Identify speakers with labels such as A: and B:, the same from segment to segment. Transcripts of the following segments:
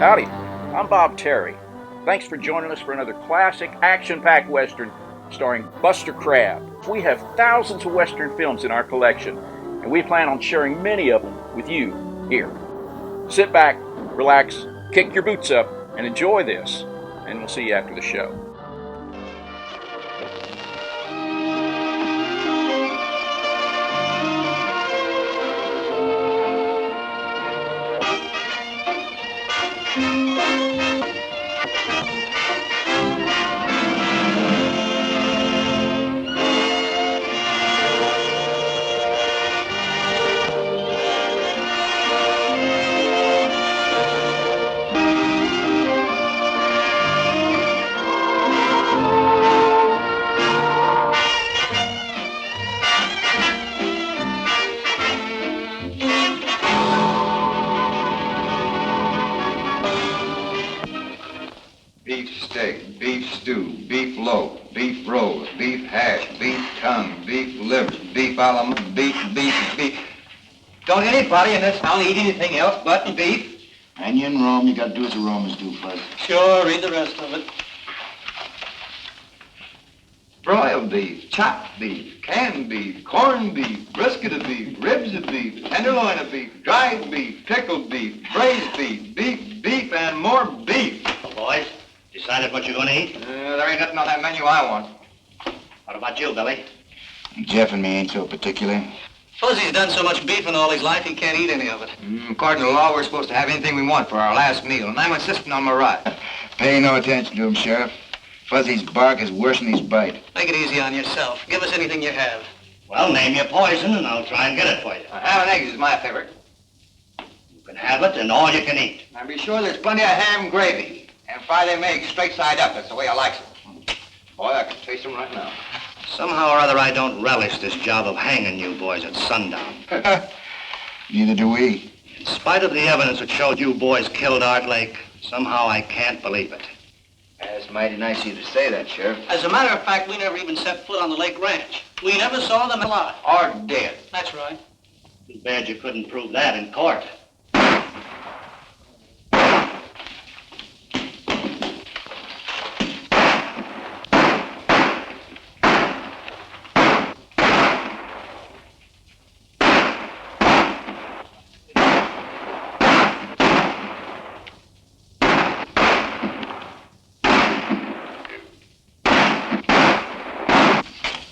A: Howdy, I'm Bob Terry. Thanks for joining us for another classic, action-packed Western starring Buster Crabbe. We have thousands of Western films in our collection, and we plan on sharing many of them with you here. Sit back, relax, kick your boots up, and enjoy this, and we'll see you after the show.
B: Beef steak, beef stew, beef loaf, beef roast, beef hash, beef tongue, beef liver, beef a la beef. Don't anybody in this town eat anything else but beef?
C: And you in Rome, you gotta do as the Romans do, Fuzz.
D: Sure, read the rest of it.
B: Broiled beef, chopped beef, canned beef, corned beef, brisket of beef, ribs of beef, tenderloin of beef, dried beef, pickled beef, braised beef, beef, and more beef.
D: Boys, decided what you're gonna eat?
B: There ain't nothing on that menu I want.
D: What about you, Billy?
C: Jeff and me ain't so particular.
D: Fuzzy's done so much beefing all his life, he can't eat any of it.
B: According to the law, we're supposed to have anything we want for our last meal, and I'm insisting on my right.
C: Pay no attention to him, Sheriff. Fuzzy's bark is worse than his bite.
D: Make it easy on yourself. Give us anything you have.
E: Well, name your poison, and I'll try and get it for you.
B: Ham and eggs is my favorite.
E: You can have it, and all you can eat.
B: Now be sure there's plenty of ham gravy, and fry them eggs straight side up. That's the way I like them. Boy, I can taste them right now.
E: Somehow or other, I don't relish this job of hanging you boys at sundown.
C: Neither do we.
E: In spite of the evidence that showed you boys killed Art Lake, somehow I can't believe it.
C: That's mighty nice of you to say that, Sheriff.
D: As a matter of fact, we never even set foot on the Lake Ranch. We never saw them alive.
B: Or dead.
D: That's right.
E: Too bad you couldn't prove that in court.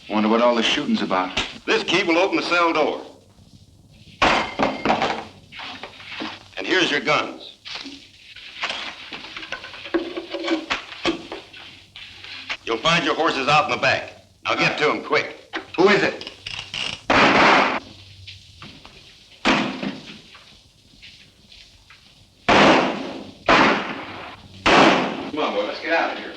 C: Wonder what all the shooting's about.
F: This key will open the cell door. And here's your guns. You'll find your horses out in the back. Now get to them quick.
C: Who is it?
F: Come on, boy, let's get out of here.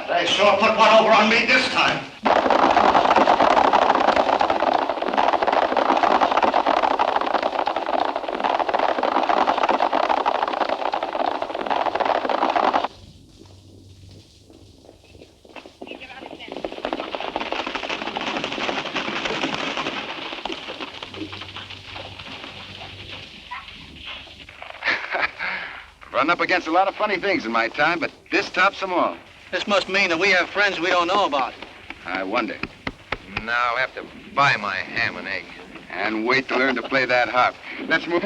E: They sure put one over on me this time.
F: Run up against a lot of funny things in my time, but this tops them all.
D: This must mean that we have friends we don't know about.
F: I wonder.
B: Now I'll have to buy my ham and egg.
F: And wait to learn to play that harp. Let's move.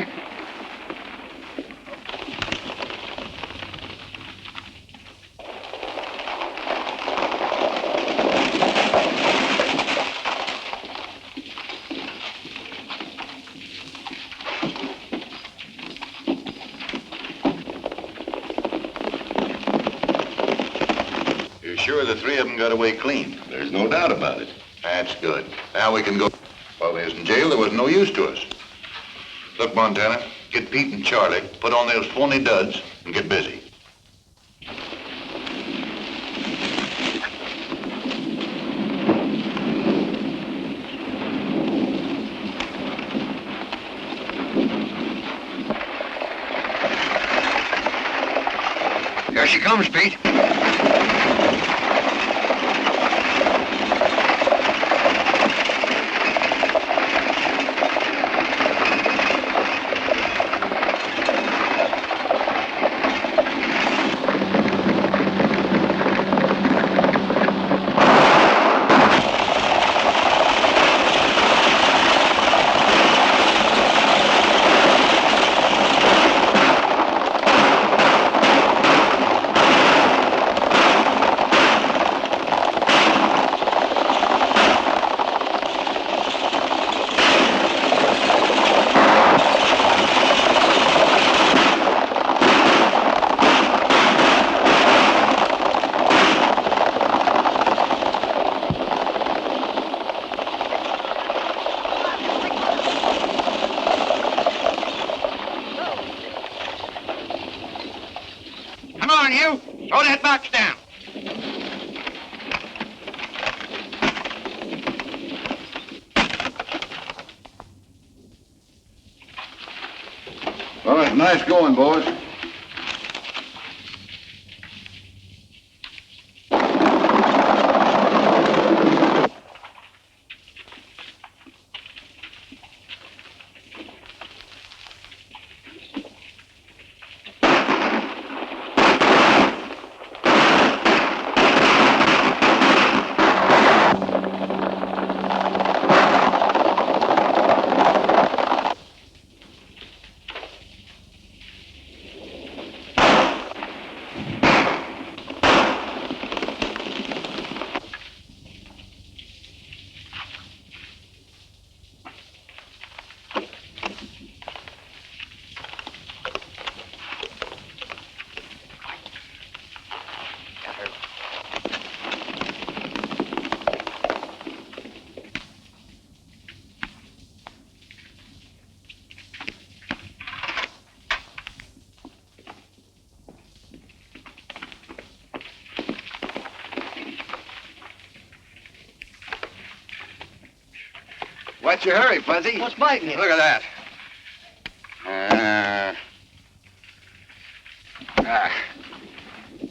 F: the three of them got away clean. There's no doubt about it. That's good. Now we can go. While they was in jail, there was no use to us. Look, Montana, get Pete and Charlie, put on those phony duds, and get busy.
C: Here she comes, Pete.
E: Throw that box down.
C: All right, nice going, boys. What's your hurry, Fuzzy?
D: What's biting you?
C: Look at that.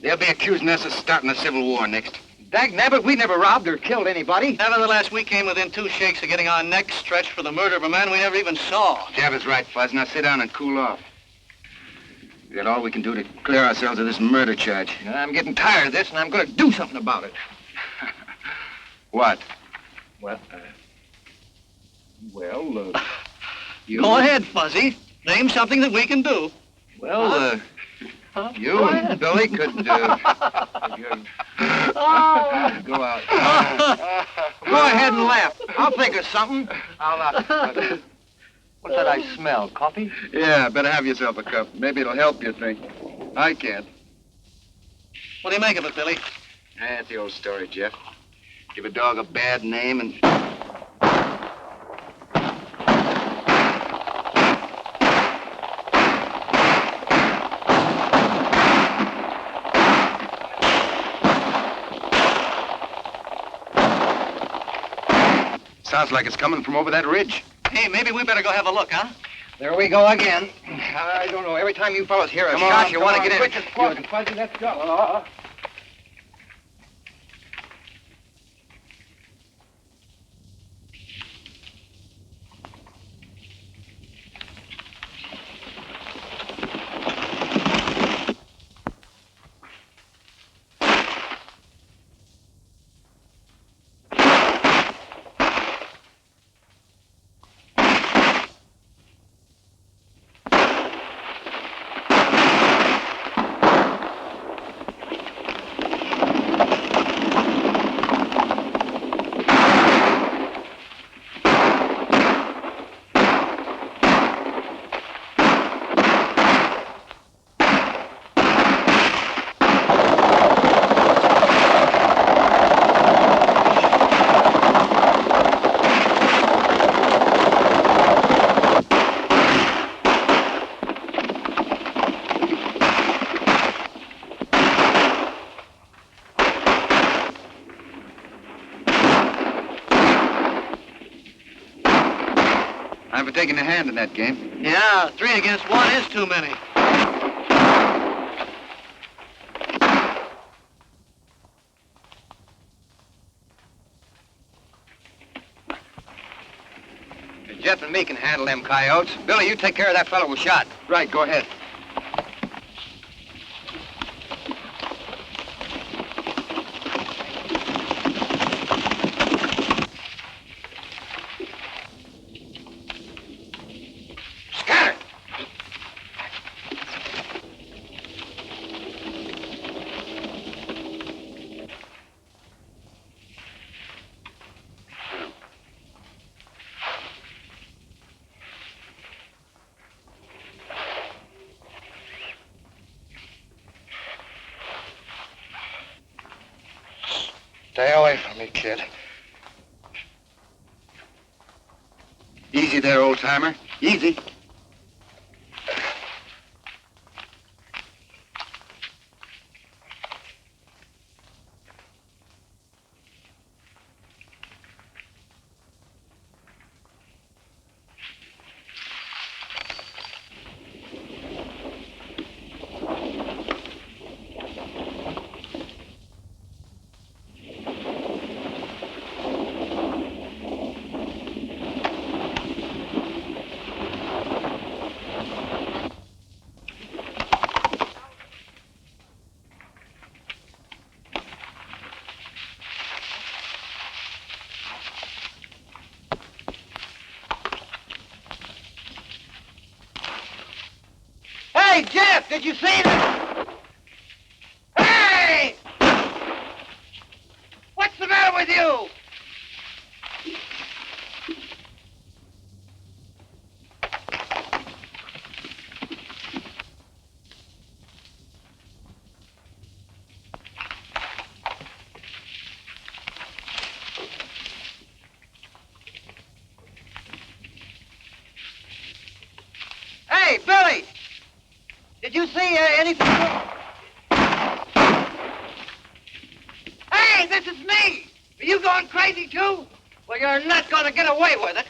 C: They'll be accusing us of starting a civil war next.
G: Dag nabbit, we never robbed or killed anybody.
D: Nevertheless, we came within 2 shakes of getting our necks stretched for the murder of a man we never even saw.
C: Jeff is right, Fuzz. Now sit down and cool off. We got all we can do to clear ourselves of this murder charge.
G: I'm getting tired of this, and I'm going to do something about it.
C: What?
G: Well, you...
D: Go ahead, Fuzzy. Name something that we can do.
C: Well, you and Billy could, go out.
G: Go ahead and laugh. I'll think of something. What's that I smell? Coffee?
C: Yeah, better have yourself a cup. Maybe it'll help you think. I can't.
D: What do you make of it, Billy?
C: That's the old story, Jeff. Give a dog a bad name and... Sounds like it's coming from over that ridge.
D: Hey, maybe we better go have a look, huh?
G: There we go again. I don't know. Every time you fellas hear a shot, you want to get in.
C: Quick as possible, Fuzzy. Let's go. I'm for taking a hand in that game.
D: Yeah, 3 against 1 is too many.
G: Jeff and me can handle them coyotes. Billy, you take care of that fellow who shot.
C: Right, go ahead.
G: Scatter!
C: Stay away from me, kid. Easy there, old-timer. Easy.
G: Hey, Jeff, did you see that? Hey! What's the matter with you? Hey, Billy! Did you see anything? Hey, this is me! Are you going crazy, too? Well, you're not going to get away with it.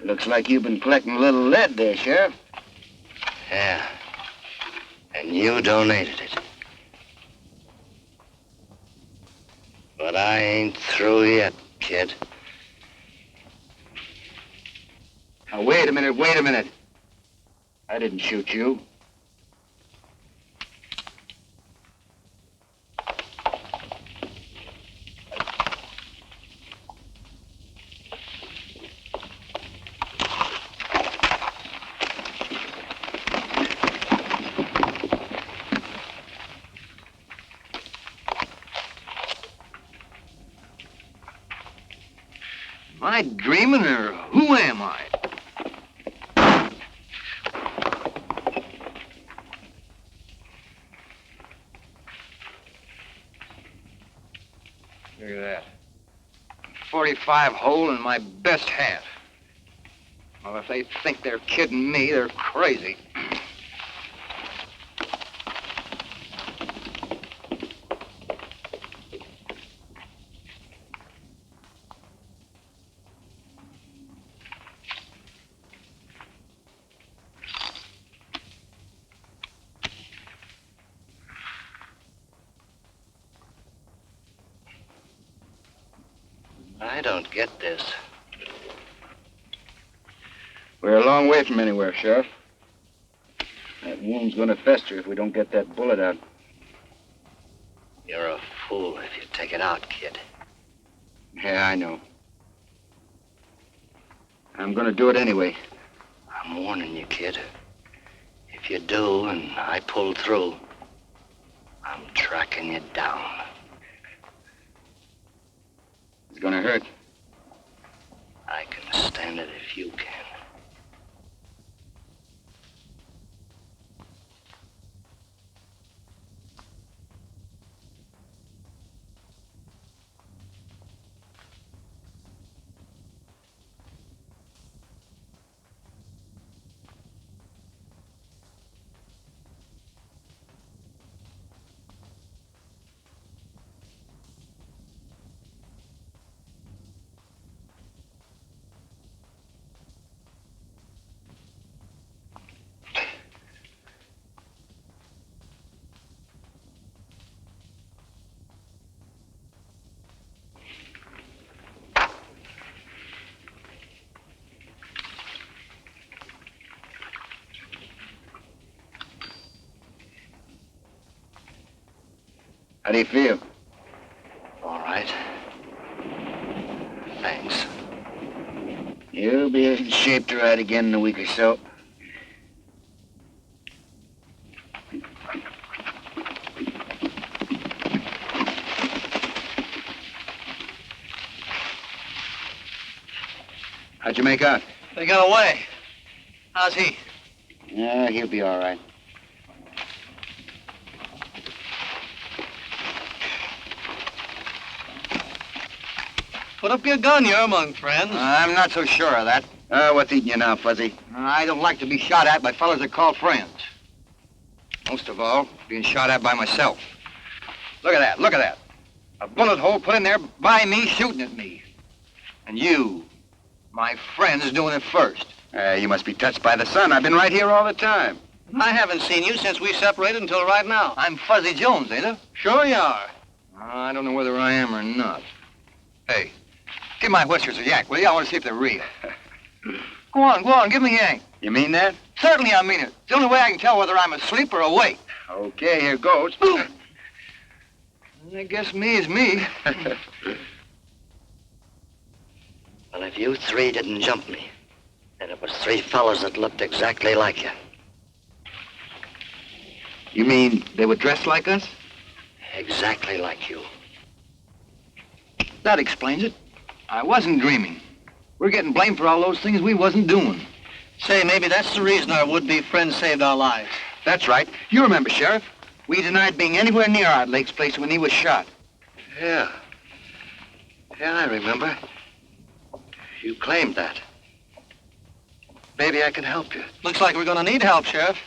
C: Looks like you've been collecting a little lead there, Sheriff. Yeah. And you donated it. But I ain't through yet, kid. Now, wait a minute. I didn't shoot you.
G: Am I dreaming, or who am I? Look at that. 45 hole in my best hat. Well, if they think they're kidding me, they're crazy.
C: I don't get this. We're a long way from anywhere, Sheriff. That wound's gonna fester if we don't get that bullet out. You're a fool if you take it out, kid. Yeah, I know. I'm gonna do it anyway. I'm warning you, kid. If you do and I pull through, I'm tracking you down. It's gonna hurt. I can stand it if you can. How do you feel? All right. Thanks. You'll be in shape to ride again in a week or so. How'd you make out?
D: They got away. How's he?
C: Yeah, he'll be all right.
D: Put up your gun, you're among friends.
G: I'm not so sure of that.
C: What's eating you now, Fuzzy?
G: I don't like to be shot at by fellas that call friends. Most of all, being shot at by myself. Look at that, look at that. A bullet hole put in there by me shooting at me. And you, my friend's doing it first.
C: You must be touched by the sun. I've been right here all the time.
D: I haven't seen you since we separated until right now.
G: I'm Fuzzy Jones, ain't I?
D: Sure you are.
G: I don't know whether I am or not. Hey, give my whiskers a yank, will you? I want to see if they're real. Go on, give me a yank.
C: You mean that?
G: Certainly I mean it. It's the only way I can tell whether I'm asleep or awake.
C: Okay, here goes.
G: I guess me is me.
C: Well, if you three didn't jump me, then it was three fellas that looked exactly like you.
G: You mean they were dressed like us?
C: Exactly like you.
G: That explains it. I wasn't dreaming. We're getting blamed for all those things we wasn't doing.
D: Say, maybe that's the reason our would-be friend saved our lives.
G: That's right. You remember, Sheriff. We denied being anywhere near Art Lake's place when he was shot.
C: Yeah. Yeah, I remember. You claimed that. Maybe I can help you.
D: Looks like we're gonna need help, Sheriff.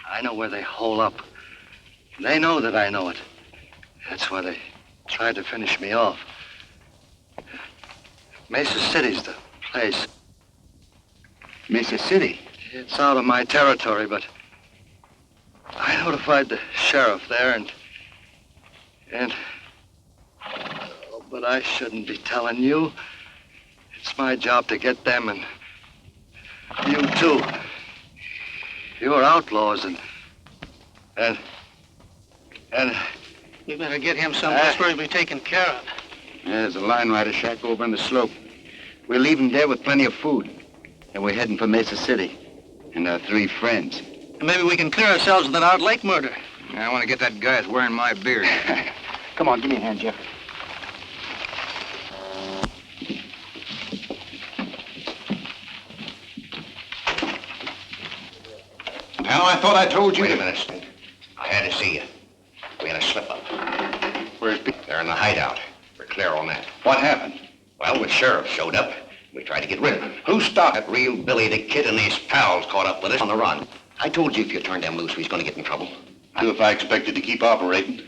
C: I know where they hole up. They know that I know it. That's why they tried to finish me off. Mesa City's the place.
G: Mesa City?
C: It's out of my territory, but I notified the sheriff there and oh, but I shouldn't be telling you. It's my job to get them and you too. You're outlaws and
D: We better get him someplace where he'll be taken care of.
C: Yeah, there's a line rider shack over on the slope. We'll leave him there with plenty of food. And we're heading for Mesa City. And our three friends.
D: And maybe we can clear ourselves of that Art Lake murder.
G: I want to get that guy that's wearing my beard.
C: Come on, give me a hand, Jeff.
F: Pal, I thought I told you.
E: Wait a minute, Steve. I had to see you. We had a slip-up.
F: Where's Pete?
E: They're in the hideout. We're clear on that.
F: What happened?
E: Well, the sheriff showed up. We tried to get rid of him.
F: Who stopped?
E: That real Billy the Kid and his pals caught up with us on the run. I told you if you turned them loose, we was going to get in trouble.
F: If I expected to keep operating,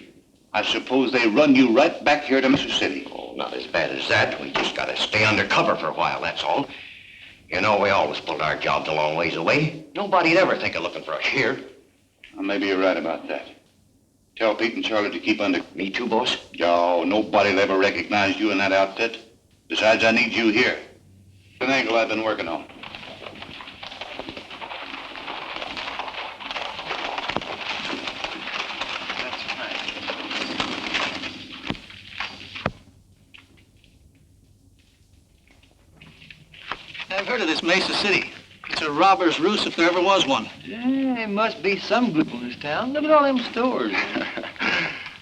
F: I suppose they run you right back here to Mississippi.
E: Oh, not as bad as that. We just got to stay undercover for a while, that's all. You know, we always pulled our jobs a long ways away. Nobody'd ever think of looking for us here.
F: Well, maybe you're right about that. Tell Pete and Charlie to keep under...
E: Me too, boss?
F: No, nobody'll ever recognize you in that outfit. Besides, I need you here. An angle I've been working on.
D: I've heard of this Mesa City. It's a robber's roost if there ever was one.
G: Yeah, there must be some good in this town. Look at all them stores.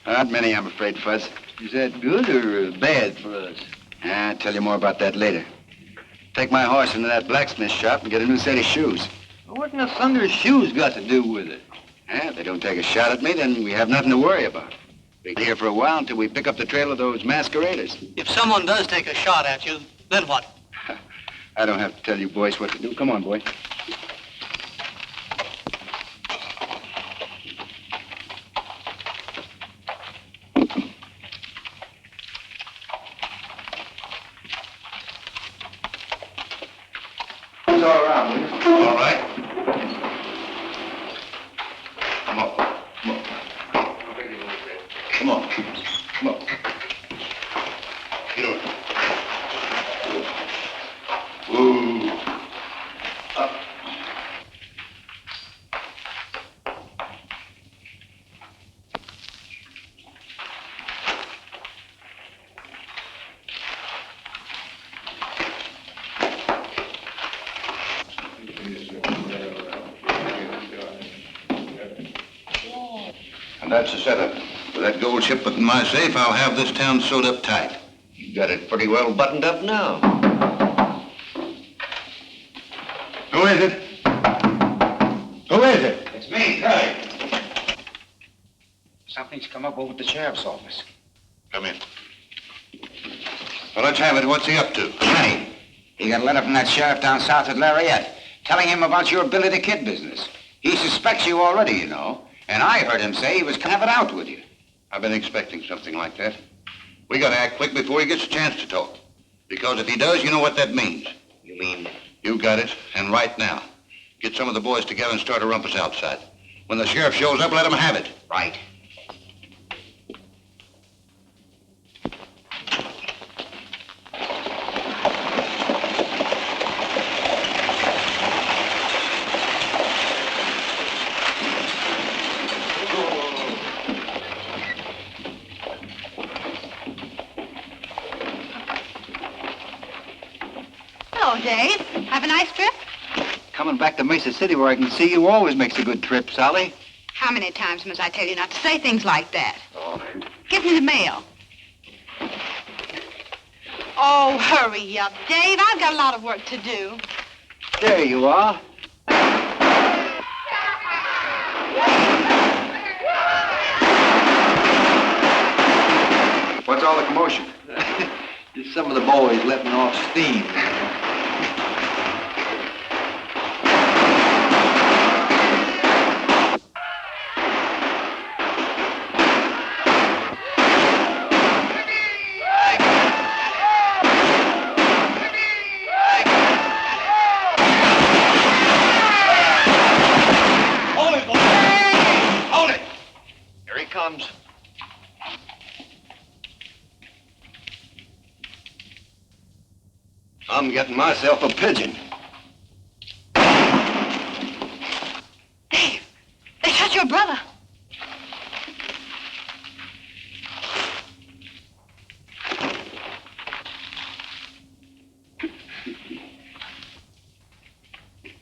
C: Not many, I'm afraid, Fuzz.
G: Is that good or bad for us?
C: I'll tell you more about that later. Take my horse into that blacksmith shop and get a new set of shoes.
G: What in the thunder's shoes got to do with it?
C: If they don't take a shot at me, then we have nothing to worry about. We'll be here for a while until we pick up the trail of those masqueraders.
D: If someone does take a shot at you, then what?
C: I don't have to tell you boys what to do. Come on, boy. It's all around, will you?
E: All right. Come on.
F: Come on. Come on. Get over. Ooh. Up. That's the setup. With that gold shipment in my safe, I'll have this town sewed up tight.
E: You got it pretty well buttoned up now.
F: Who is it? Who is it?
G: It's me, Curly. Something's come up over at the sheriff's office.
F: Come in. Well, let's have it. What's he up to?
G: Johnny, he got a letter from that sheriff down south at Lariat, telling him about your Billy the Kid business. He suspects you already, you know. And I heard him say he was coming to have it out with you.
F: I've been expecting something like that. We gotta act quick before he gets a chance to talk. Because if he does, you know what that means.
E: You mean?
F: You got it, and right now. Get some of the boys together and start a rumpus outside. When the sheriff shows up, let him have it.
E: Right.
H: Hello, Dave. Have a nice trip?
G: Coming back to Mesa City where I can see you always makes a good trip, Sally.
H: How many times must I tell you not to say things like that?
G: Oh.
H: Give me the mail. Oh, hurry up, Dave. I've got a lot of work to do.
G: There you are. What's all the commotion?
C: Just some of the boys letting off steam.
E: Comes.
C: I'm getting myself a pigeon.
H: Dave, they shot your brother.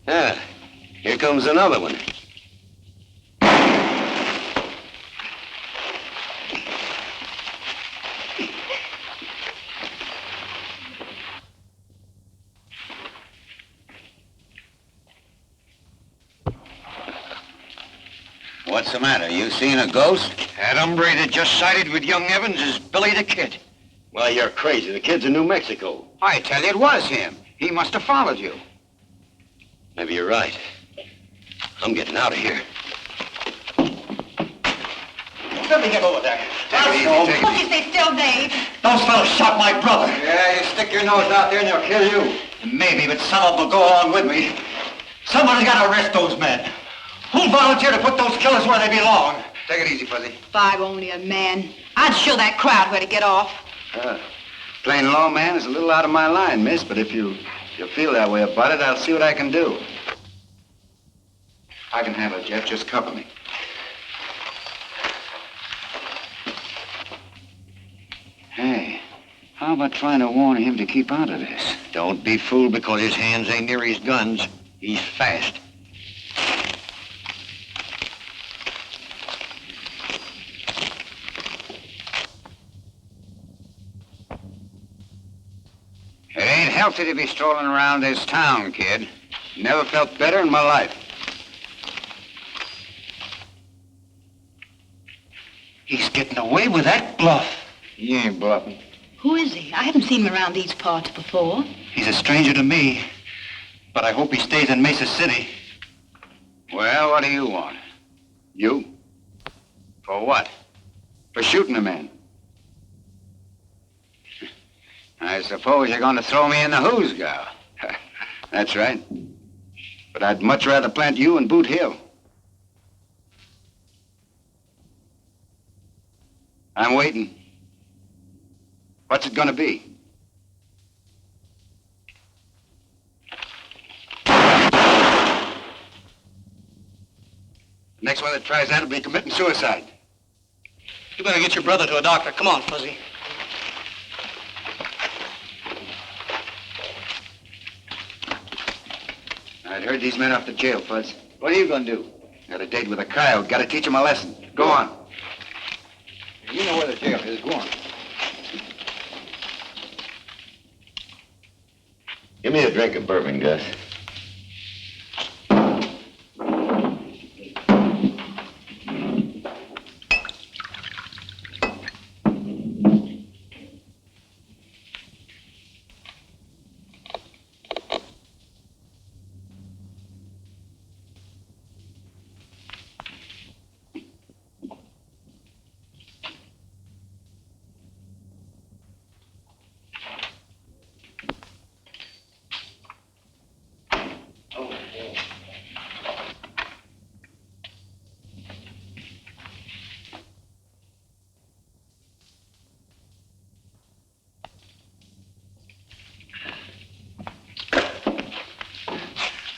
C: Yeah, here comes another one.
G: What's the matter? You seen a ghost? That hombre that just sided with young Evans is Billy the Kid.
C: Well, you're crazy. The kid's in New Mexico.
G: I tell you, it was him. He must have followed you.
C: Maybe you're right. I'm getting out of here.
D: Let me get over there.
H: Won't you stay still, Dave?
D: Those fellows shot my brother.
G: Yeah, you stick your nose out there and they'll kill you.
D: Maybe, but some of them will go along with me. Somebody's got to arrest those men. Who'll volunteer to put those killers where they belong?
G: Take it easy, Fuzzy.
H: If I were only a man, I'd show that crowd where to get off.
G: Plain lawman is a little out of my line, miss, but if you feel that way about it, I'll see what I can do. I can handle it, Jeff. Just cover me. Hey, how about trying to warn him to keep out of this?
E: Don't be fooled because his hands ain't near his guns. He's fast.
G: It ain't healthy to be strolling around this town, kid. Never felt better in my life.
D: He's getting away with that bluff.
G: He ain't bluffing.
H: Who is he? I haven't seen him around these parts before.
D: He's a stranger to me, but I hope he stays in Mesa City.
G: Well, what do you want? You? For what? For shooting a man. I suppose you're going to throw me in the hoosgow. That's right. But I'd much rather plant you in Boot Hill. I'm waiting. What's it going to be? The next one that tries that will be committing suicide.
D: You better get your brother to a doctor. Come on, Fuzzy.
G: I'd heard these men off to jail, Fuzz. What are you going to do? Got a date with a coyote. Got to teach him a lesson. Go on. You know where the jail is. Go on.
F: Give me a drink of bourbon, Gus.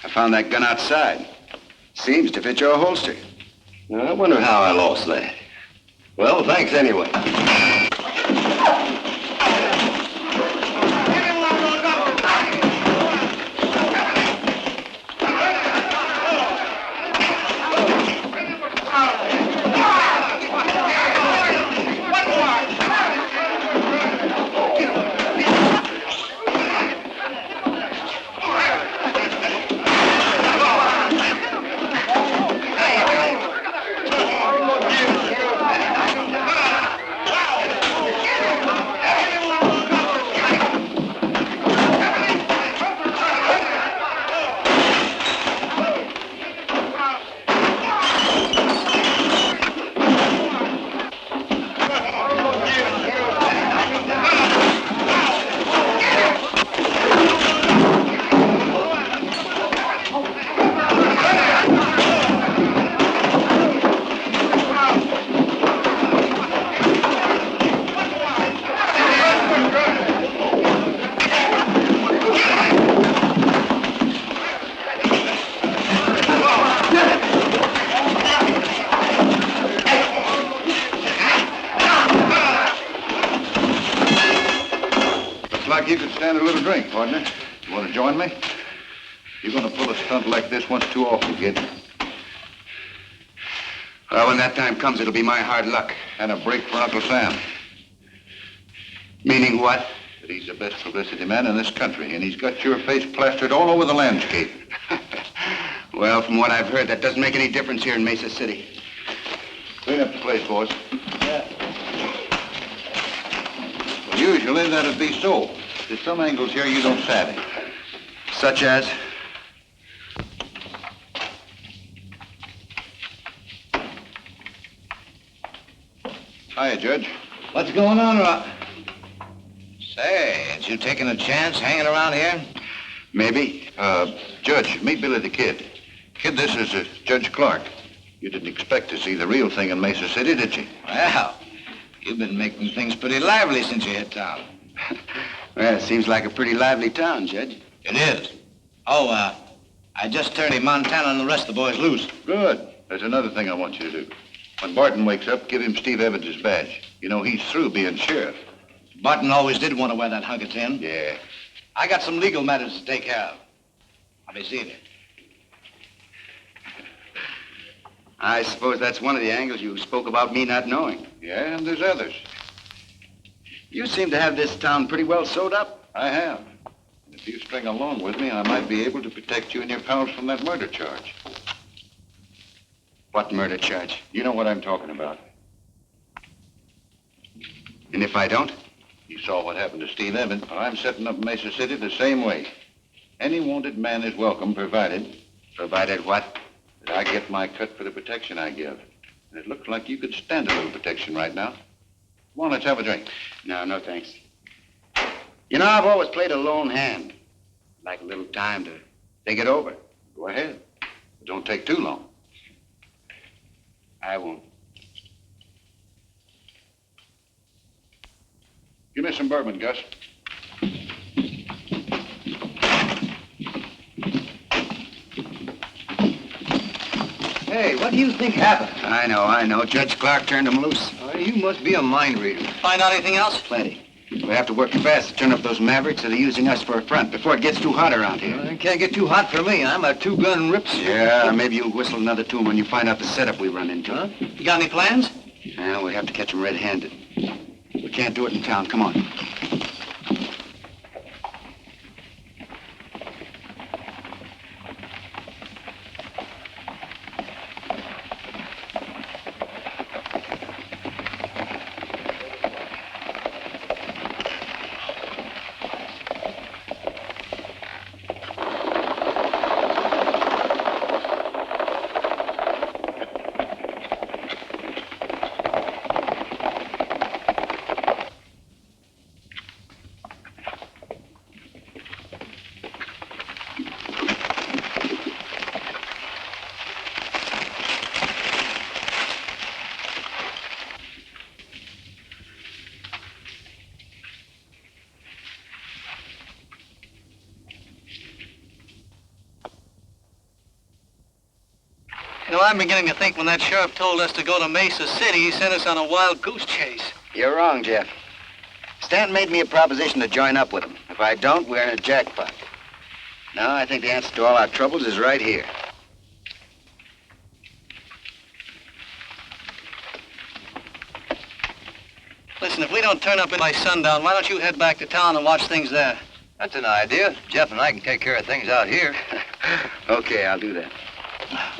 G: I found that gun outside. Seems to fit your holster.
E: I wonder how I lost that. Well, thanks anyway.
F: Like you could stand a little drink, partner. You want to join me? You're going to pull a stunt like this once too often, kid.
G: Well, when that time comes, it'll be my hard luck.
F: And a break for Uncle Sam.
G: Meaning what?
F: That he's the best publicity man in this country, and he's got your face plastered all over the landscape.
G: Well, from what I've heard, that doesn't make any difference here in Mesa City.
F: Clean up the place, boys. Well, usually that'd be so. There's some angles here you don't savvy.
G: Such as?
F: Hiya, Judge.
D: What's going on, Rock? Say, ain't you taking a chance hanging around here?
G: Maybe.
F: Judge, meet Billy the Kid. Kid, this is Judge Clark. You didn't expect to see the real thing in Mesa City, did you?
D: Well, you've been making things pretty lively since you hit town.
G: Well, it seems like a pretty lively town, Judge.
D: It is. Oh, I just turned in Montana and the rest of the boys loose.
F: Good. There's another thing I want you to do. When Barton wakes up, give him Steve Evans' badge. You know, he's through being sheriff.
D: Barton always did want to wear that hunk of tin.
F: Yeah.
D: I got some legal matters to take care of. I'll be seeing you.
G: I suppose that's one of the angles you spoke about me not knowing.
F: Yeah, and there's others.
G: You seem to have this town pretty well sewed up.
F: I have. And if you string along with me, I might be able to protect you and your pals from that murder charge.
G: What murder charge?
F: You know what I'm talking about.
G: And if I don't?
F: You saw what happened to Steve Evans. Well, I'm setting up Mesa City the same way. Any wounded man is welcome, provided...
G: Provided what?
F: That I get my cut for the protection I give. And it looks like you could stand a little protection right now. Come on, let's have a drink.
G: No, thanks. You know, I've always played a lone hand. I'd like a little time to think it over.
F: Go ahead. But don't take too long.
G: I won't.
F: Give me some bourbon, Gus.
D: Hey, what do you think happened?
G: I know. Judge Clark turned him loose.
D: You must be a mind reader. Find out anything else?
G: Plenty. We have to work fast to turn up those mavericks that are using us for a front before it gets too hot around here.
D: It can't get too hot for me. I'm a two-gun rips.
G: Yeah, maybe you'll whistle another tune when you find out the setup we run into.
D: Huh? You got any plans?
G: Well, we have to catch him red-handed. We can't do it in town. Come on.
C: You know, I'm beginning to think when that sheriff told us to go to Mesa City, he sent us on a wild goose chase.
G: You're wrong, Jeff. Stanton made me a proposition to join up with him. If I don't, we're in a jackpot. Now, I think the answer to all our troubles is right here.
C: Listen, if we don't turn up by sundown, why don't you head back to town and watch things there?
G: That's an idea. Jeff and I can take care of things out here. Okay, I'll do that.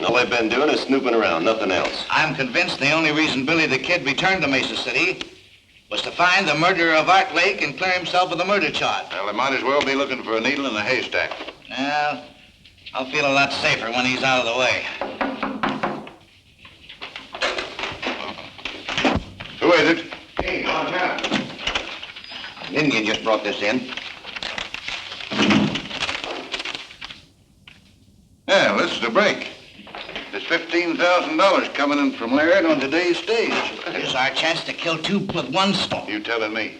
E: All they've been doing is snooping around, nothing else.
G: I'm convinced the only reason Billy the Kid returned to Mesa City was to find the murderer of Art Lake and clear himself of the murder charge.
F: Well, they might as well be looking for a needle in a haystack.
G: Well, I'll feel a lot safer when he's out of the way.
F: Who is it?
E: Hey, Montana. An Indian just brought this in.
F: Yeah, this is the break. There's $15,000 coming in from Laird on today's stage.
G: Here's our chance to kill two with one stone.
F: You telling me.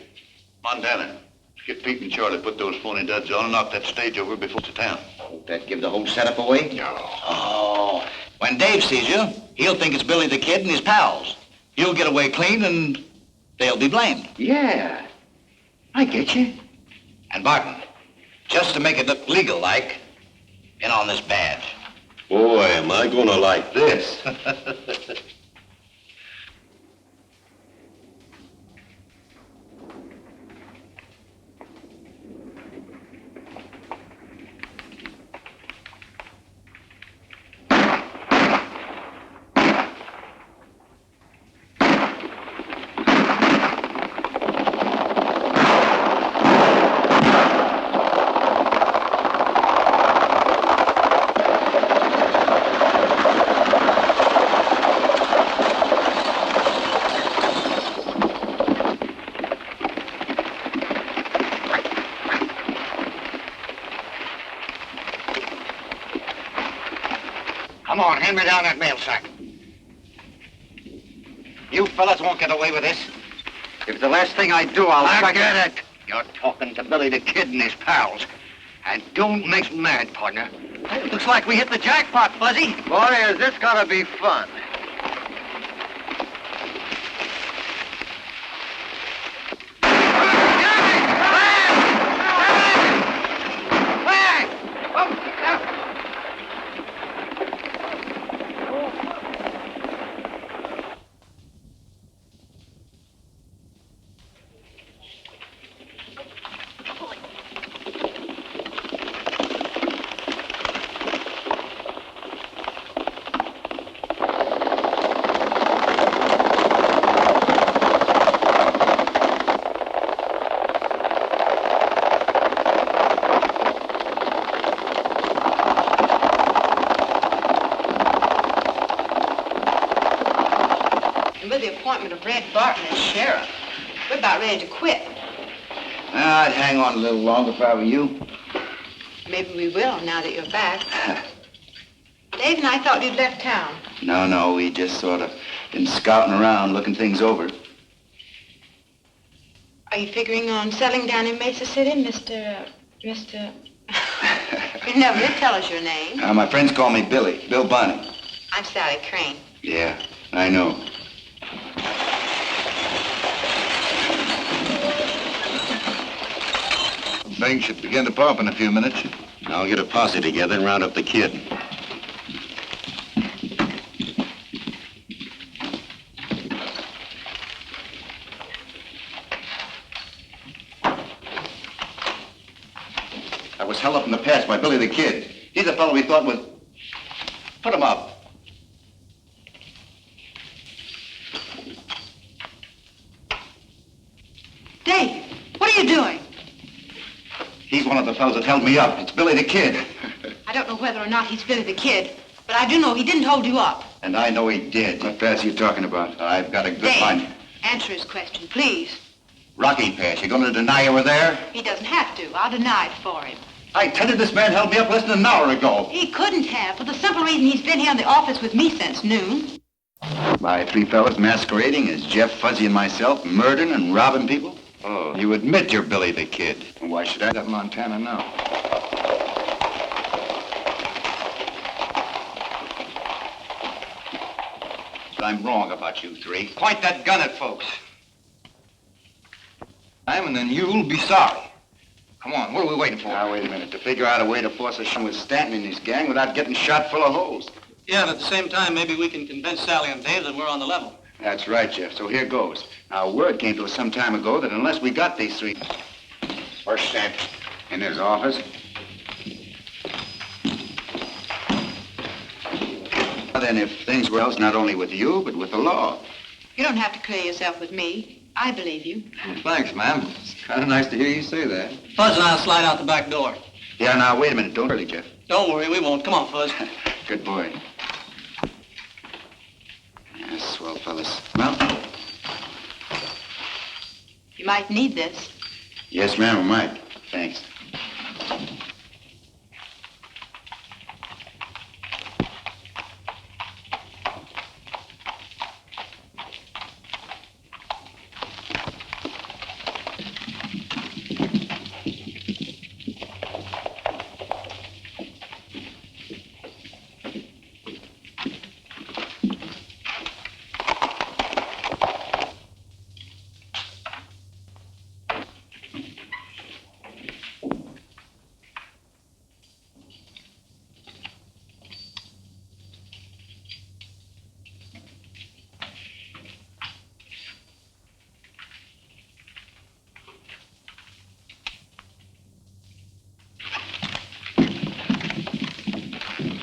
F: Montana, let's get Pete and Charlie, put those phony duds on and knock that stage over before it's town.
E: Won't that give the whole setup away?
F: No.
G: Oh, when Dave sees you, he'll think it's Billy the Kid and his pals. You'll get away clean and they'll be blamed.
E: Yeah, I get you.
G: And Barton, just to make it look legal-like, in on this badge.
E: Boy, am I gonna like this.
G: Come on, hand me down that mail sack. You fellas won't get away with this. If it's the last thing I do, I'll get it. You're talking to Billy the Kid and his pals. And don't mix mad, partner. Looks like we hit the jackpot, Fuzzy. Boy, is this gonna be fun.
H: With the appointment of Red Barton as sheriff, we're about ready to quit.
G: I'd hang on a little longer if I were you.
H: Maybe we will now that you're back. Dave and I thought you'd left town.
G: No, we just sort of been scouting around, looking things over.
H: Are you figuring on settling down in Mesa City, Mr. You never did tell us your name.
G: My friends call me Billy, Bill Bonnie.
H: I'm Sally Crane.
G: Yeah, I know.
F: Things should begin to pop in a few minutes.
E: I'll get a posse together and round up the kid.
B: Billy the Kid.
G: He's the fellow we thought was... Put him up.
H: Dave, what are you doing?
G: He's one of the fellows that held me up. It's Billy the Kid.
H: I don't know whether or not he's Billy the Kid, but I do know he didn't hold you up.
G: And I know he did.
B: What pass are you talking about?
G: I've got a good
H: Dave,
G: mind.
H: answer his question, please.
G: Rocky Pass, you gonna deny you were there?
H: He doesn't have to. I'll deny it for him.
G: I tell you, this man held me up less than an hour ago.
H: He couldn't have, for the simple reason he's been here in the office with me since noon.
B: My three fellas masquerading as Jeff, Fuzzy, and myself, murdering and robbing people?
G: Oh, you admit you're Billy the Kid.
B: Why should I let Montana know?
G: I'm wrong about you three. Point that gun at folks. And then you'll be sorry. Come on, what are we waiting for?
B: Now, wait a minute. To figure out a way to force a shot with Stanton and his gang without getting shot full of holes.
I: Yeah, and at the same time, maybe we can convince Sally and Dave that we're on the level.
B: That's right, Jeff. So here goes. Now, word came to us some time ago that unless we got these three...
E: Where's Stanton?
B: In his office. Then if things were else, not only with you, but with the law.
H: You don't have to clear yourself with me. I believe you.
G: Well, thanks, ma'am. It's kind of nice to hear you say that.
I: Fuzz and I'll slide out the back door.
B: Yeah, now, wait a minute. Don't hurry, Jeff.
I: Don't worry, we won't. Come on, Fuzz.
B: Good boy. Yeah, swell fellas. Well?
H: You might need this.
B: Yes, ma'am, I might. Thanks.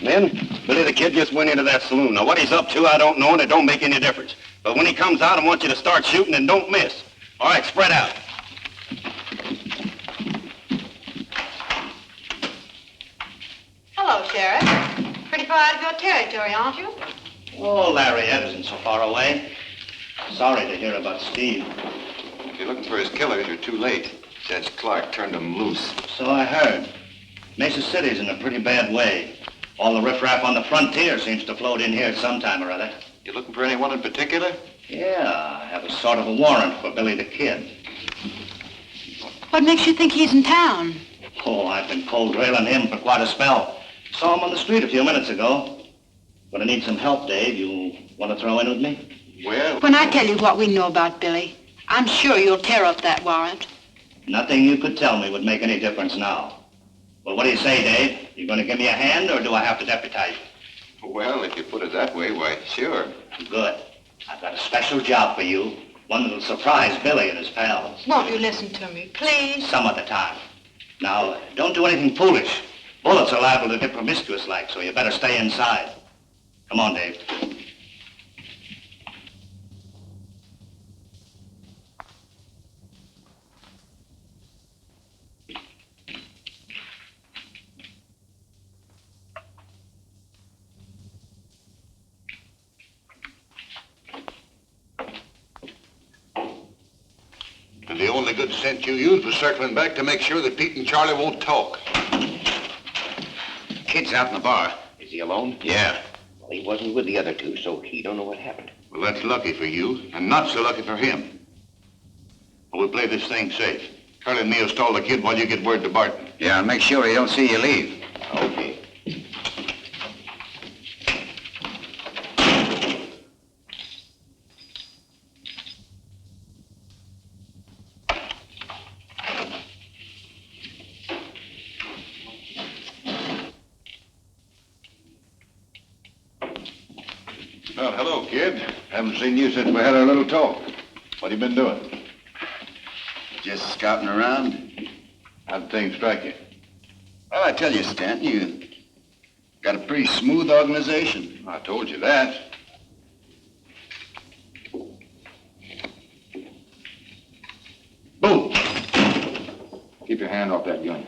E: Men, Billy the Kid just went into that saloon. Now, what he's up to, I don't know, and it don't make any difference. But when he comes out, I want you to start shooting and don't miss. All right, spread out.
H: Hello, Sheriff. Pretty far out of your territory, aren't you?
C: Oh, Larry Ed isn't so far away. Sorry to hear about Steve.
B: If you're looking for his killer, you're too late. Judge Clark turned him loose.
C: So I heard. Mesa City's in a pretty bad way. All the riffraff on the frontier seems to float in here at some time or other.
B: You looking for anyone in particular?
C: Yeah, I have a sort of a warrant for Billy the Kid.
H: What makes you think he's in town?
C: Oh, I've been cold railing him for quite a spell. Saw him on the street a few minutes ago. Gonna need some help, Dave. You want to throw in with me?
B: Well...
H: When I tell you what we know about Billy, I'm sure you'll tear up that warrant.
C: Nothing you could tell me would make any difference now. Well, what do you say, Dave? You gonna give me a hand, or do I have to deputize you?
B: Well, if you put it that way, why, sure.
C: Good. I've got a special job for you. One that'll surprise Billy and his pals.
H: Won't you listen to me, please?
C: Some of the time. Now, don't do anything foolish. Bullets are liable to get promiscuous like, so you better stay inside. Come on, Dave.
F: And the only good sense you used was circling back to make sure that Pete and Charlie won't talk.
B: Kid's out in the bar.
E: Is he alone?
B: Yeah.
E: Well, he wasn't with the other two, so he don't know what happened.
F: Well, that's lucky for you, and not so lucky for him. But we'll play this thing safe. Charlie and me'll stall the kid while you get word to Barton.
B: Yeah, and make sure he don't see you leave.
E: Okay.
F: Well, hello, kid. Haven't seen you since we had our little talk. What have you been doing?
B: Just scouting around.
F: How'd things strike you?
E: Well, I tell you, Stanton, you got a pretty smooth organization.
F: I told you that.
E: Boom!
G: Keep your hand off that gun.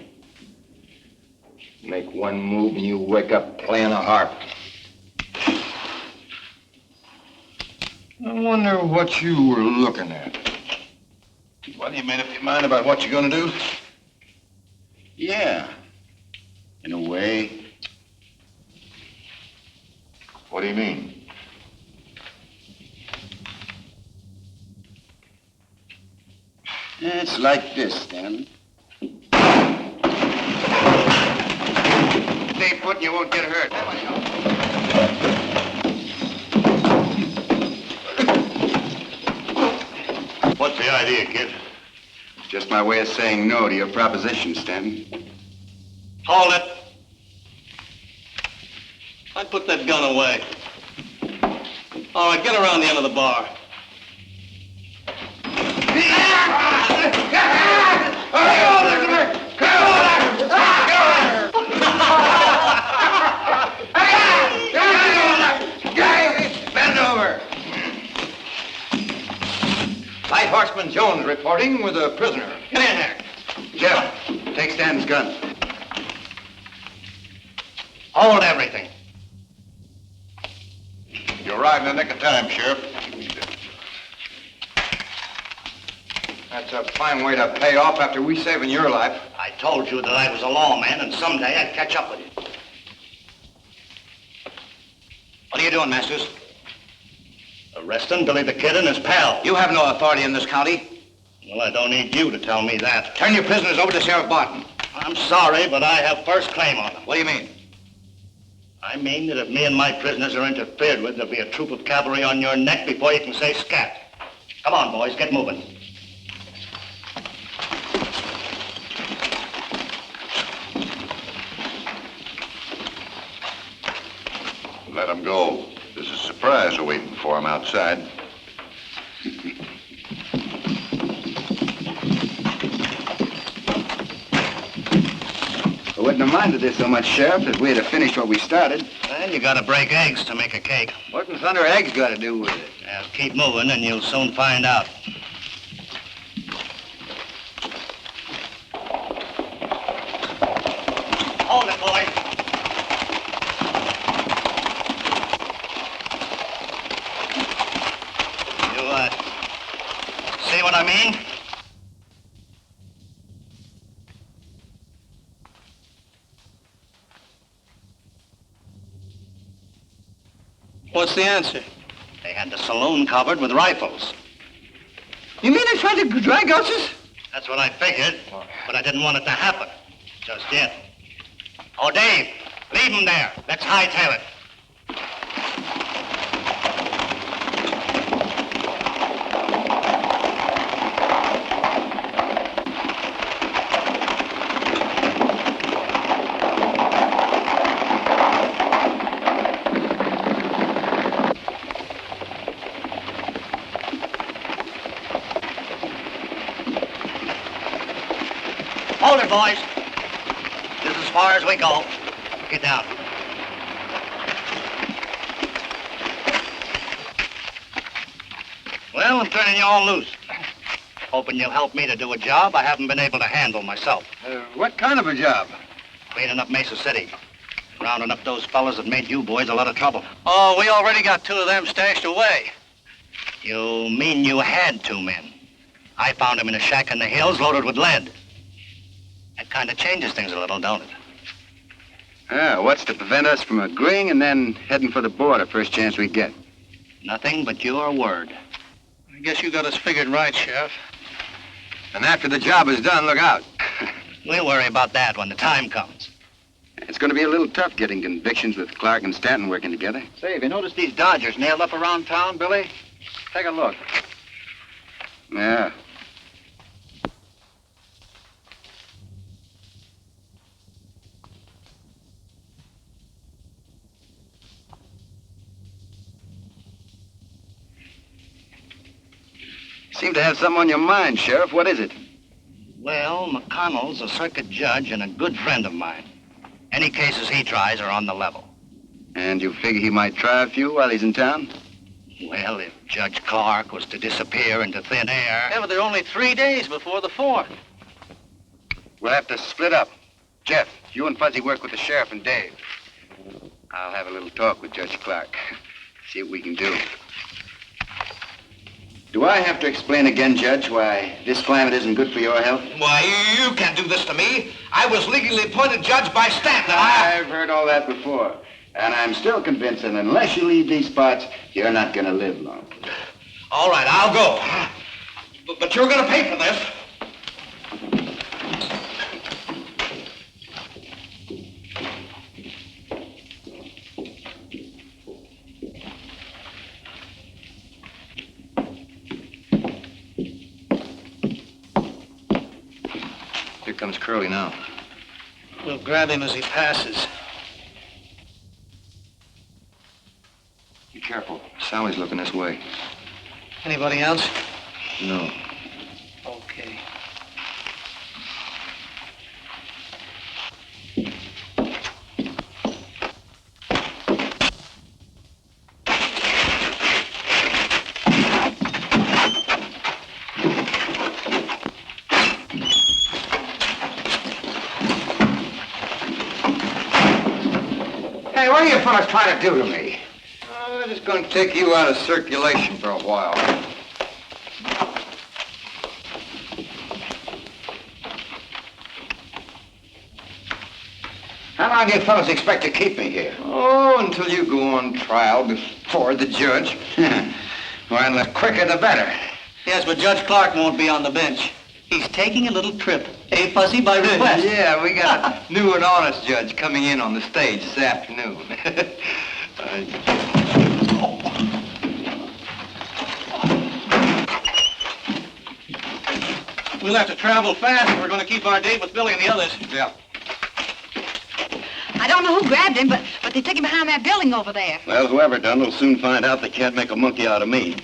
G: Make one move and you wake up playing a harp. I wonder what you were looking at.
F: Well, you made up your mind about what you're gonna do?
E: Yeah, in a way.
F: What do you mean?
E: It's like this, Stanton.
G: Stay put and you won't get hurt.
E: What's the idea, kid? Just my way of saying no to your proposition, Stanton.
I: Hold it. I'd put that gun away. All right, get around the end of the bar.
G: Bend over. Light Horseman Jones reporting with a prisoner.
I: Get in there.
G: Jeff, take Stanton's gun.
I: Hold everything.
F: You arrived in the nick of time, Sheriff.
G: That's a fine way to pay off after we saving your life.
I: I told you that I was a lawman and someday I'd catch up with you. What are you doing, Masters?
E: Arresting Billy the Kid and his pal.
G: You have no authority in this county.
E: Well, I don't need you to tell me that.
G: Turn your prisoners over to Sheriff Barton.
E: I'm sorry, but I have first claim on them.
G: What do you mean?
E: I mean that if me and my prisoners are interfered with, there'll be a troop of cavalry on your neck before you can say scat. Come on, boys, get moving.
F: Let him go. There's a surprise awaiting for him outside.
C: I wouldn't have minded this so much, Sheriff, if we had finished what we started.
E: Well, you gotta break eggs to make a cake.
G: What in thunder eggs got to do with it?
E: Now, keep moving and you'll soon find out. Hold it, boy. You, see what I mean?
I: What's the answer?
E: They had the saloon covered with rifles.
G: You mean they tried to drag us?
E: That's what I figured, but I didn't want it to happen. Just yet. Oh, Dave, leave him there. Let's hightail it. Hold it, boys. This is as far as we go. Get down. Well, I'm turning you all loose. Hoping you'll help me to do a job I haven't been able to handle myself.
G: What kind of a job?
E: Cleaning up Mesa City. Rounding up those fellas that made you boys a lot of trouble.
I: Oh, we already got 2 of them stashed away.
E: You mean you had 2 men? I found them in a shack in the hills loaded with lead. That kind of changes things a little, don't it?
C: What's to prevent us from agreeing and then heading for the border first chance we get?
E: Nothing but your word.
I: I guess you got us figured right, Sheriff.
G: And after the job is done, look out.
E: We'll worry about that when the time comes.
C: It's going to be a little tough getting convictions with Clark and Stanton working together.
G: Say, have you noticed these Dodgers nailed up around town, Billy? Take a look.
C: Yeah. Seem to have something on your mind, Sheriff. What is it?
E: Well, McConnell's a circuit judge and a good friend of mine.
C: Any cases he tries are on the level.
G: And you figure he might try a few while he's in town?
C: Well, if Judge Clark was to disappear into thin air...
I: Yeah, but there are only 3 days before the 4th.
G: We'll have to split up. Jeff, you and Fuzzy work with the sheriff and Dave. I'll have a little talk with Judge Clark. See what we can do. Do I have to explain again, Judge, why this climate isn't good for your health?
D: Why, you can't do this to me. I was legally appointed judge by Stanton.
G: I've heard all that before. And I'm still convinced that unless you leave these spots, you're not going to live long.
D: All right, I'll go. But you're going to pay for this.
G: Here comes Curly now.
I: We'll grab him as he passes.
G: Be careful. Sally's looking this way.
I: Anybody else?
G: No.
I: Okay.
G: Hey, what are you fellas trying to do to me? I'm just going to take you out of circulation for a while. How long do you fellas expect to keep me here? Oh, until you go on trial before the judge. Well, the quicker the better.
I: Yes, but Judge Clark won't be on the bench. He's taking a little trip. Eh, Fuzzy, by request?
G: Yeah, we got a new and honest judge coming in on the stage this afternoon.
I: We'll have to travel fast if we're going to keep our date with Billy and the others.
G: Yeah.
H: I don't know who grabbed him, but they took him behind that building over there.
E: Well, whoever done will soon find out they can't make a monkey out of me.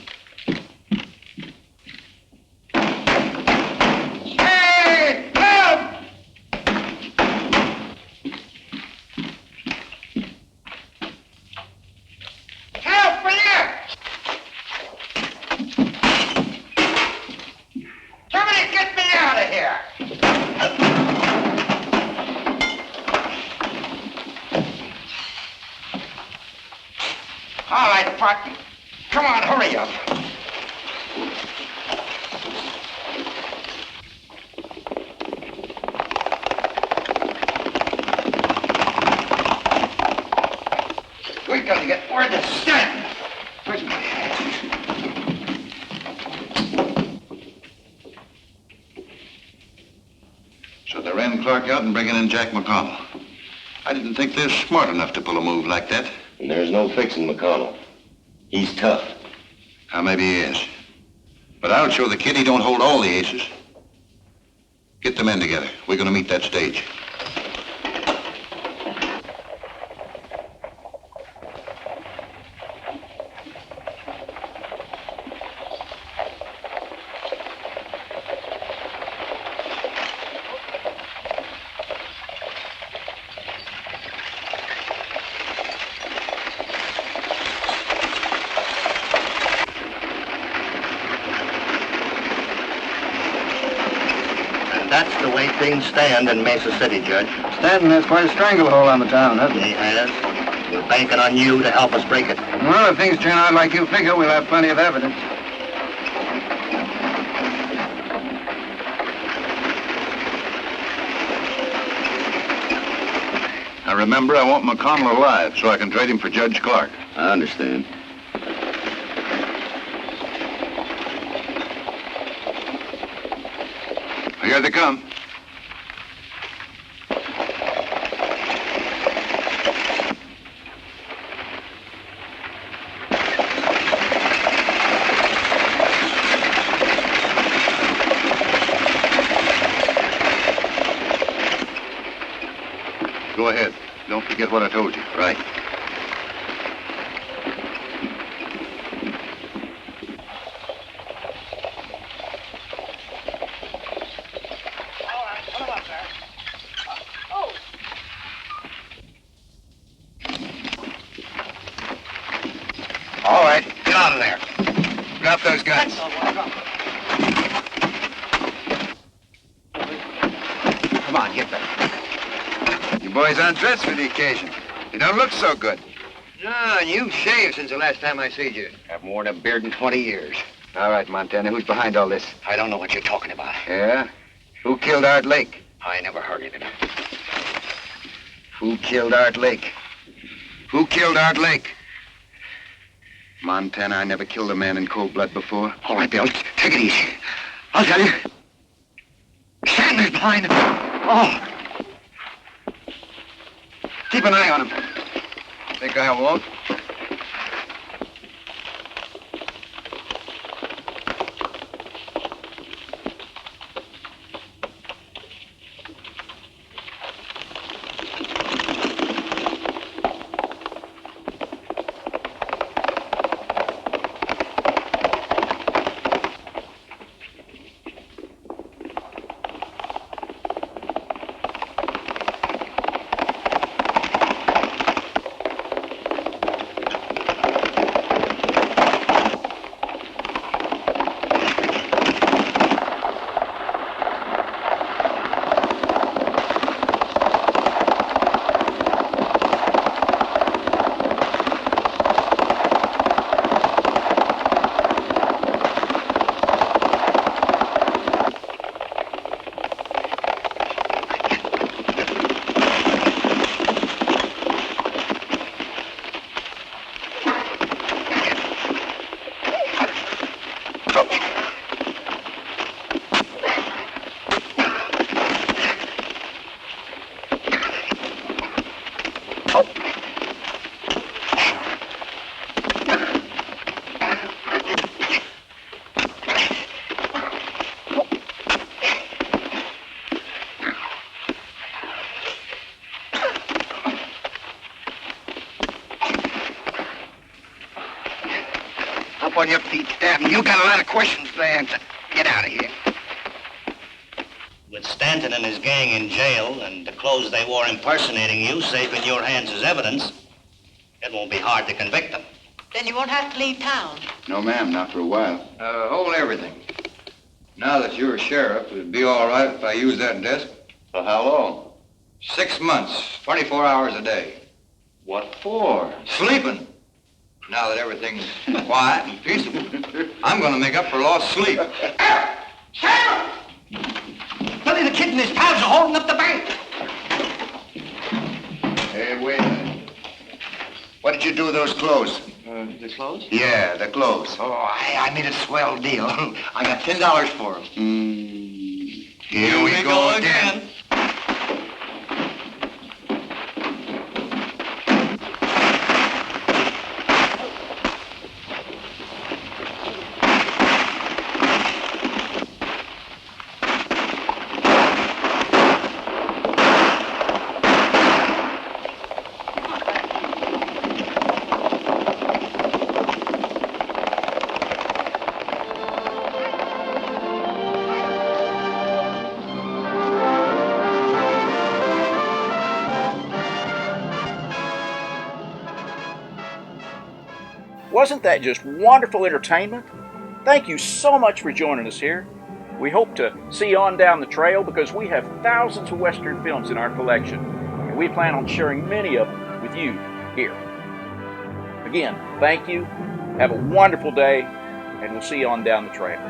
G: Hey, help! Help for you! Somebody get me out of here! All right, partner. Come on, hurry up. We gotta get word to Stanton. Where's my hat?
F: So they ran Clark out and bringing in Jack McConnell. I didn't think they're smart enough to pull a move like that.
E: And there's no fixing McConnell. He's tough.
F: Now, maybe he is. But I'll show the kid he don't hold all the aces. Get the men together. We're gonna meet that stage.
C: That's the way things stand in Mesa City, Judge.
G: Stanton has quite a stranglehold on the town, hasn't
C: He has. We're banking on you to help us break it.
G: Well, if things turn out like you figure, we'll have plenty of evidence.
F: Now, remember, I want McConnell alive so I can trade him for Judge Clark.
E: I understand.
F: Here they come. Go ahead. Don't forget what I told you.
E: Right.
C: out of there.
G: Drop those guns. Come on, get back. You boys undressed for the occasion. You don't look so good. No, and you've shaved since the last time I seen you.
C: I've worn a beard in 20 years.
G: All right, Montana, who's behind all this?
C: I don't know what you're talking about.
G: Yeah? Who killed Art Lake?
C: I never heard of it.
G: Who killed Art Lake? Who killed Art Lake? Montana, I never killed a man in cold blood before.
C: All right, Bill, take it easy. I'll tell you. Sanders behind him. Oh.
G: Keep an eye on him. Think I won't?
C: Up on your feet, Stanton. You got a lot of questions to answer. Get out of here.
J: With Stanton and his gang in jail and the clothes they wore impersonating you safe in your hands as evidence, it won't be hard to convict them.
H: Then you won't have to leave town.
G: No, ma'am, not for a while.
B: Hold everything. Now that you're a sheriff, it'd be all right if I use that desk.
E: For how long?
B: 6 months, 24 hours a day.
E: What for?
B: Sleeping. Now that everything's quiet and peaceable, I'm going to make up for lost sleep.
I: Sheriff! Billy the Kid and his pals are holding up the bank.
G: Hey, wait a minute. What did you do with those clothes?
I: The clothes?
G: Yeah, the clothes.
I: Oh, I made a swell deal. I got $10 for them.
G: Here we go again.
A: Wasn't that just wonderful entertainment? Thank you so much for joining us here. We hope to see you on down the trail because we have thousands of Western films in our collection, and we plan on sharing many of them with you here. Again, thank you, have a wonderful day, and we'll see you on down the trail.